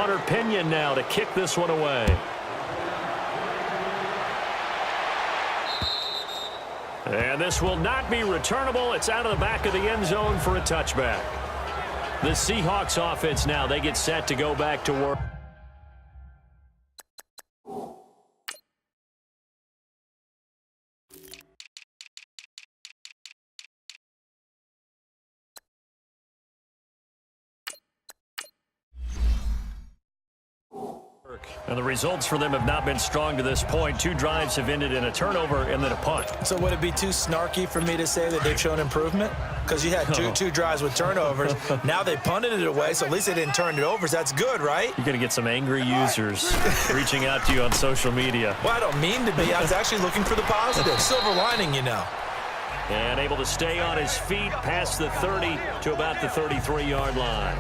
Hunter Pinion now to kick this one away. And this will not be returnable. It's out of the back of the end zone for a touchback. The Seahawks offense now, they get set to go back to work. And the results for them have not been strong to this point. 2 drives have ended in a turnover and then a punt. So would it be too snarky for me to say that they've shown improvement? Because you had two drives with turnovers. Now they punted it away, so at least they didn't turn it over. So that's good, right? You're going to get some angry users reaching out to you on social media. Well, I don't mean to be. I was actually looking for the positive. Silver lining, you know. And able to stay on his feet past the 30 to about the 33-yard line.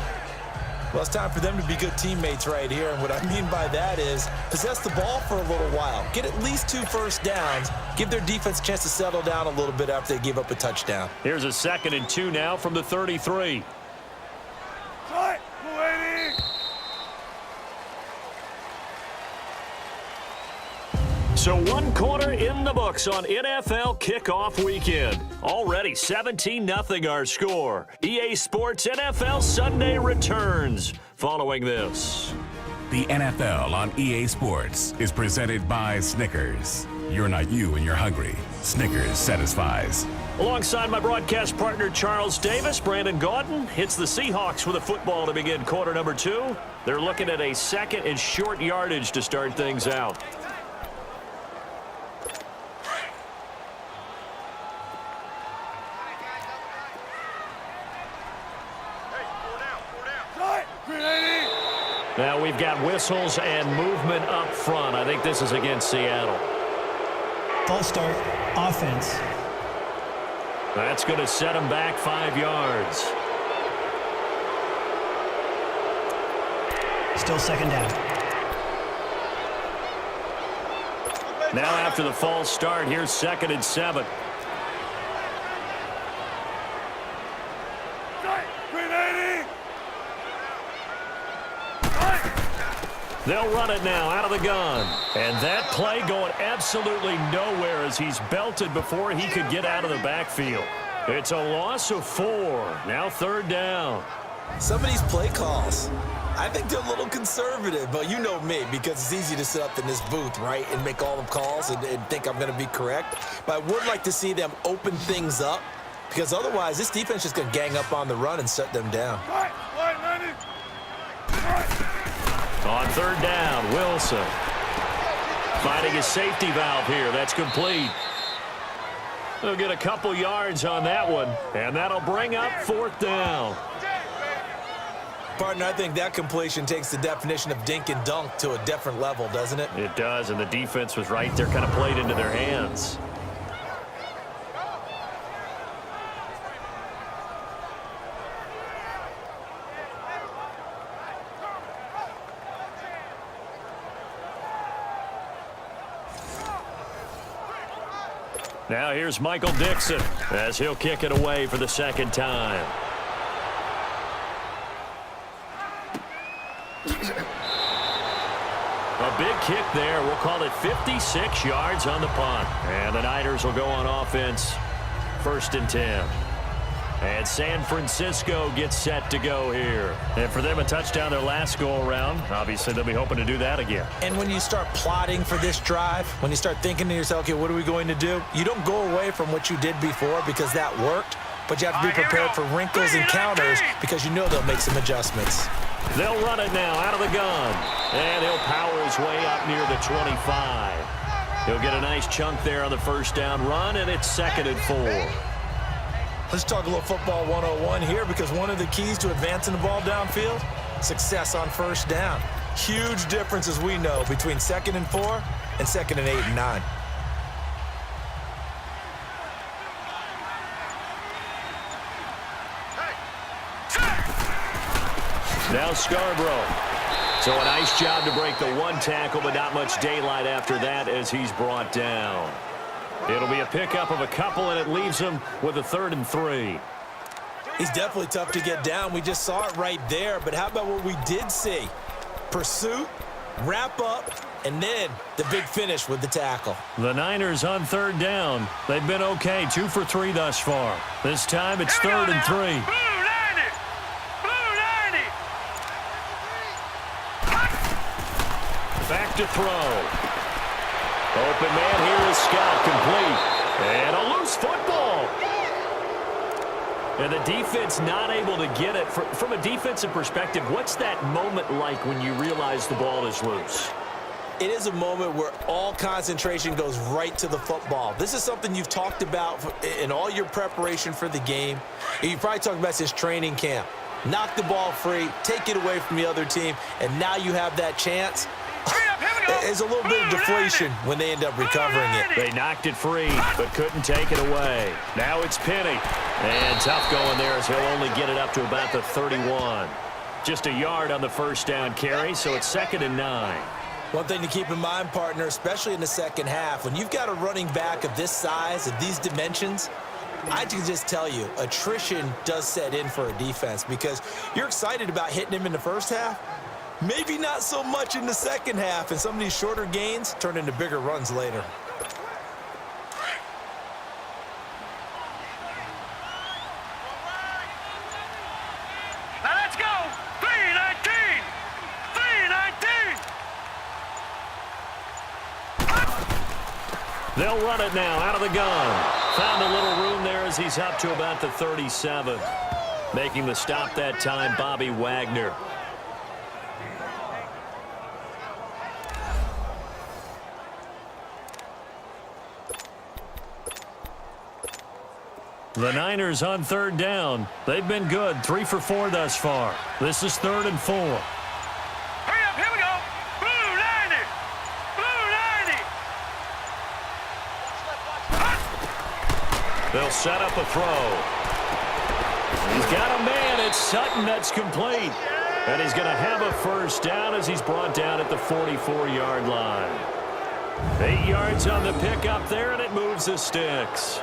Well, it's time for them to be good teammates right here. And what I mean by that is possess the ball for a little while. Get at least 2 first downs. Give their defense a chance to settle down a little bit after they give up a touchdown. Here's a 2nd and 2 now from the 33. So 1 quarter in the books on NFL kickoff weekend. Already 17-0 our score. EA Sports NFL Sunday returns following this. The NFL on EA Sports is presented by Snickers. You're not you and you're hungry. Snickers satisfies. Alongside my broadcast partner Charles Davis, Brandon Gaudin hits the Seahawks with a football to begin quarter number 2. They're looking at a 2nd and short yardage to start things out. Now we've got whistles and movement up front. I think this is against Seattle. False start, offense. That's going to set them back 5 yards. Still 2nd down. Now after the false start, here's 2nd and 7. They'll run it now out of the gun. And that play going absolutely nowhere as he's belted before he could get out of the backfield. It's a loss of 4. Now 3rd down. Some of these play calls, I think they're a little conservative, but you know me, because it's easy to sit up in this booth, right, and make all the calls and think I'm going to be correct. But I would like to see them open things up, because otherwise this defense is going to gang up on the run and shut them down. On 3rd down, Wilson finding a safety valve here. That's complete. They'll get a couple yards on that one, and that'll bring up 4th down. Partner, I think that completion takes the definition of dink and dunk to a different level, doesn't it? It does, and the defense was right there, kind of played into their hands. Now here's Michael Dixon as he'll kick it away for the 2nd time. A big kick there. We'll call it 56 yards on the punt. And the Niners will go on offense. 1st and 10. And San Francisco gets set to go here. And for them, a touchdown their last go-around. Obviously, they'll be hoping to do that again. And when you start plotting for this drive, when you start thinking to yourself, okay, what are we going to do? You don't go away from what you did before because that worked, but you have to be prepared for wrinkles and counters because you know they'll make some adjustments. They'll run it now out of the gun. And he'll power his way up near the 25. He'll get a nice chunk there on the 1st down run, and it's 2nd and 4. Let's talk a little football 101 here, because one of the keys to advancing the ball downfield, success on 1st down. Huge difference, as we know, between 2nd and 4 and 2nd and 8 and 9. Now Scarborough. So a nice job to break the 1 tackle, but not much daylight after that as he's brought down. It'll be a pickup of a couple, and it leaves him with a 3rd and 3. He's definitely tough to get down. We just saw it right there. But how about what we did see? pursuit, wrap up, and then the big finish with the tackle. The Niners on third down. They've been okay, 2 for 3 thus far. This time it's third and 3. Back to throw. Open man here is Scott, complete. And a loose football. And the defense not able to get it. From a defensive perspective, what's that moment like when you realize the ball is loose? It is a moment where all concentration goes right to the football. This is something you've talked about in all your preparation for the game. You probably talked about since training camp. Knock the ball free, take it away from the other team, and now you have that chance. There's a little bit of deflation when they end up recovering it. They knocked it free, but couldn't take it away. Now it's Penny. And tough going there as he'll only get it up to about the 31. Just a yard on the first down carry, so it's 2nd and 9. One thing to keep in mind, partner, especially in the second half, when you've got a running back of this size, of these dimensions, I can just tell you, attrition does set in for a defense because you're excited about hitting him in the first half. Maybe not so much in the second half, and some of these shorter gains turn into bigger runs later. Now let's go! 3-19! 3-19! They'll run it now out of the gun. Found a little room there as he's up to about the 37. Making the stop that time, Bobby Wagner. The Niners on third down. They've been good, 3 for 4 thus far. This is 3rd and 4. Hurry up, here we go! Blue 90! Blue 90! They'll set up a throw. He's got a man. It's Sutton that's complete. And he's going to have a first down as he's brought down at the 44-yard line. 8 yards on the pickup there, and it moves the sticks.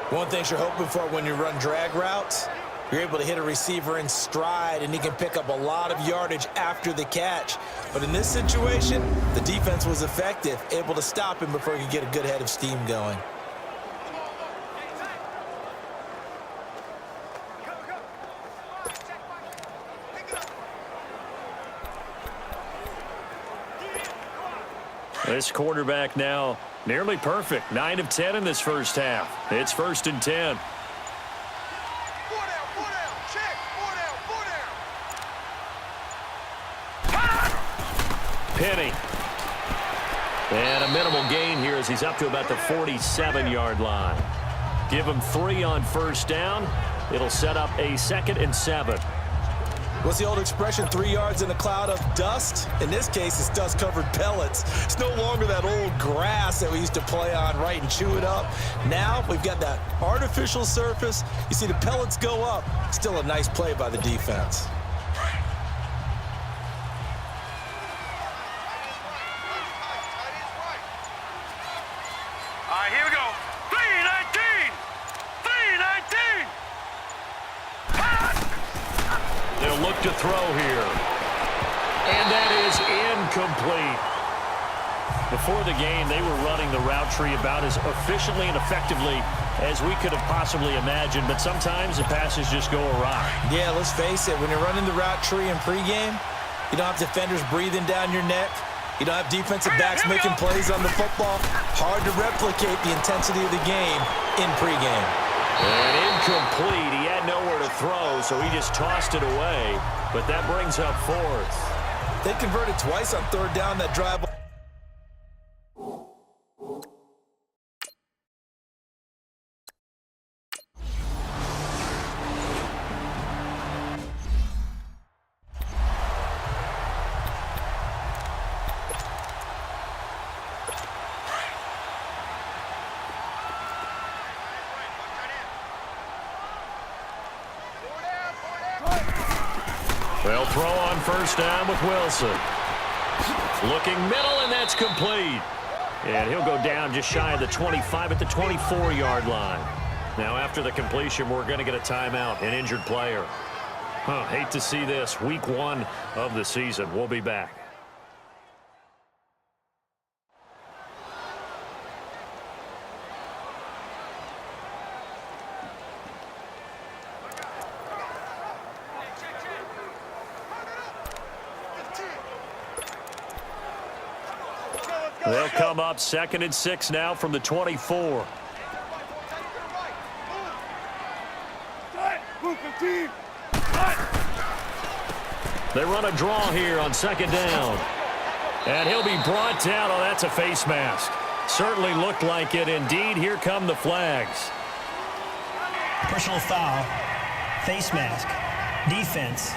One thing you're hoping for when you run drag routes, you're able to hit a receiver in stride, and he can pick up a lot of yardage after the catch. But in this situation, the defense was effective, able to stop him before he could get a good head of steam going. This quarterback now nearly perfect. 9 of 10 in this first half. It's 1st and 10. Penny. And a minimal gain here as he's up to about the 47-yard line. Give him 3 on first down. It'll set up a 2nd and 7. What's the old expression, 3 yards in a cloud of dust? In this case, it's dust-covered pellets. It's no longer that old grass that we used to play on, right, and chew it up. Now we've got that artificial surface. You see the pellets go up. Still a nice play by the defense. All right, here we go. 3-19! 3-19! They'll look to throw here. And that is incomplete. Before the game, they were running the route tree about as efficiently and effectively as we could have possibly imagined, but sometimes the passes just go awry. Yeah, let's face it, when you're running the route tree in pregame, you don't have defenders breathing down your neck. You don't have defensive backs making plays on the football. Hard to replicate the intensity of the game in pregame. And incomplete. He had nowhere to throw, so he just tossed it away. But that brings up 4th. They converted twice on third down that drive. They'll throw on first down with Wilson. Looking middle, and that's complete. And he'll go down just shy of the 25 at the 24-yard line. Now, after the completion, we're going to get a timeout, an injured player. Hate to see this. Week 1 of the season. We'll be back. They'll come up 2nd and 6 now from the 24. They run a draw here on 2nd down. And he'll be brought down. Oh, that's a face mask. Certainly looked like it. Indeed, here come the flags. Personal foul. Face mask. Defense.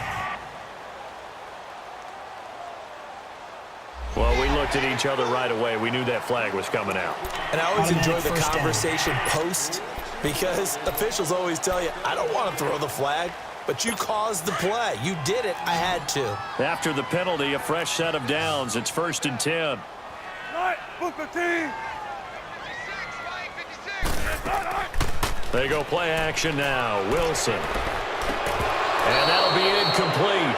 Well, we looked at each other right away. We knew that flag was coming out. And I always enjoy the Automatic first down. conversation post, because officials always tell you, I don't want to throw the flag, but you caused the play. You did it. I had to. After the penalty, a fresh set of downs. It's 1st and 10. They go play action now. Wilson. And that'll be incomplete.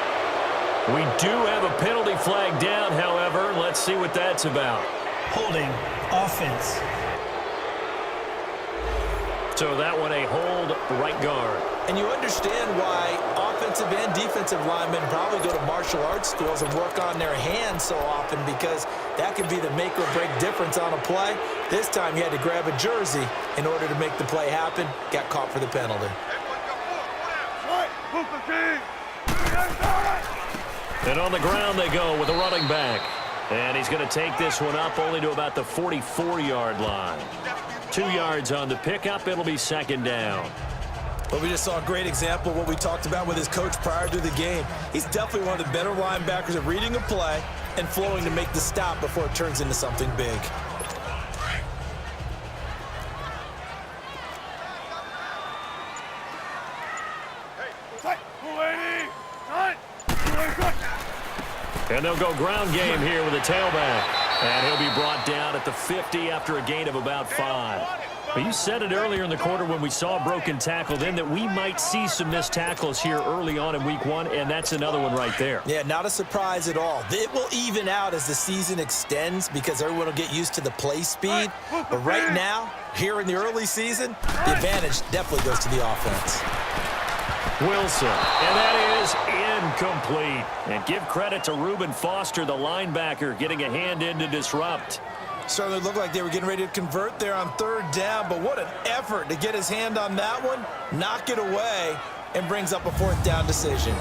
We do have a penalty flag down, however. Let's see what that's about. Holding. Offense. So that one a hold right guard. And you understand why offensive and defensive linemen probably go to martial arts schools and work on their hands so often, because that can be the make or break difference on a play. This time he had to grab a jersey in order to make the play happen. Got caught for the penalty. And on the ground they go with a running back. And he's going to take this one up only to about the 44-yard line. 2 yards on the pickup. It'll be 2nd down. But we just saw a great example of what we talked about with his coach prior to the game. He's definitely one of the better linebackers at reading a play and flowing to make the stop before it turns into something big. And they'll go ground game here with a tailback. And he'll be brought down at the 50 after a gain of about 5. But you said it earlier in the quarter when we saw a broken tackle then that we might see some missed tackles here early on in week 1, and that's another one right there. Yeah, not a surprise at all. It will even out as the season extends because everyone will get used to the play speed. But right now, here in the early season, the advantage definitely goes to the offense. Wilson, and that is incomplete. And give credit to Reuben Foster, the linebacker, getting a hand in to disrupt. Certainly looked like they were getting ready to convert there on 3rd down, but what an effort to get his hand on that one, knock it away, and brings up a 4th down decision.